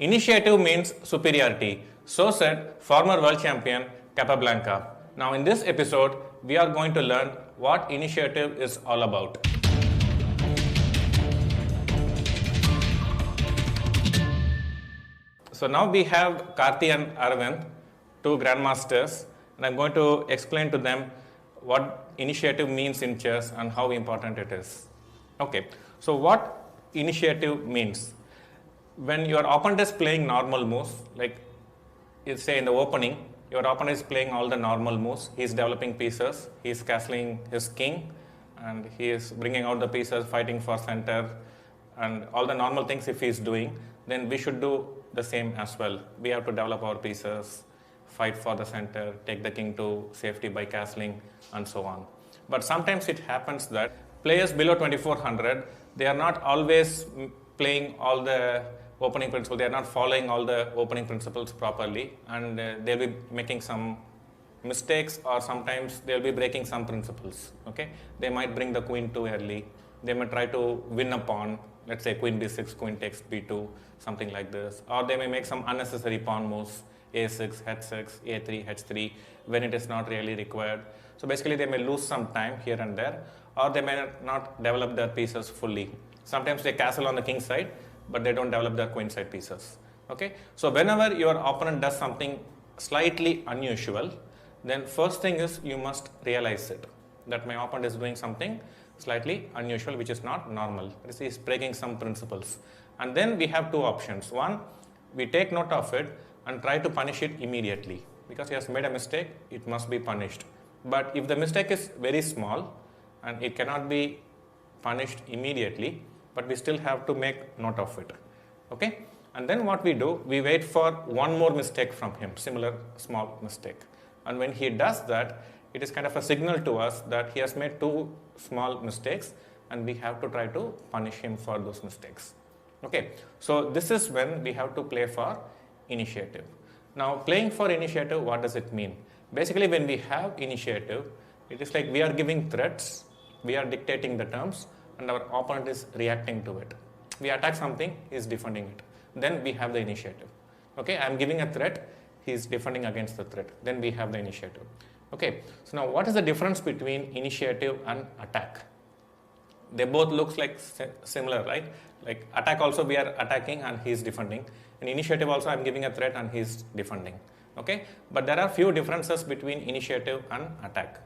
Initiative means superiority. So said former world champion Capablanca. Now in this episode, we are going to learn what initiative is all about. So now we have Karthi and Aravind, two grandmasters, and I'm going to explain to them what initiative means in chess and how important it is. Okay, so what initiative means? When your opponent is playing normal moves, like you say in the opening, your opponent is playing all the normal moves, he is developing pieces, he is castling his king, and he is bringing out the pieces, fighting for center, and all the normal things if he is doing, then we should do the same as well. We have to develop our pieces, fight for the center, take the king to safety by castling, and so on. But sometimes it happens that players below 2400, they are not always playing all the opening principles, they are not following all the opening principles properly, and they'll be making some mistakes, or sometimes they'll be breaking some principles. Okay, they might bring the queen too early, they may try to win a pawn, let's say queen b6, queen takes b2, something like this, or they may make some unnecessary pawn moves, a6, h6, a3, h3, when it is not really required. So basically they may lose some time here and there, or they may not develop their pieces fully. Sometimes they castle on the king side, but they don't develop their queen side pieces. Okay, so whenever your opponent does something slightly unusual, then first thing is you must realize it, that my opponent is doing something slightly unusual, which is not normal. He is breaking some principles. And then we have two options. One, we take note of it and try to punish it immediately. Because he has made a mistake, it must be punished. But if the mistake is very small and it cannot be punished immediately, but we still have to make note of it. Okay? And then what we do, we wait for one more mistake from him, similar small mistake. And when he does that, it is kind of a signal to us that he has made two small mistakes and we have to try to punish him for those mistakes. Okay, so this is when we have to play for initiative. Now playing for initiative, what does it mean? Basically when we have initiative, it is like we are giving threats, we are dictating the terms, and our opponent is reacting to it. We attack something, he is defending it. Then we have the initiative. Okay, I am giving a threat, he is defending against the threat. Then we have the initiative. Okay, so now what is the difference between initiative and attack? They both looks like similar, right? Like attack also we are attacking and he is defending. And initiative also I am giving a threat and he is defending. Okay, but there are few differences between initiative and attack.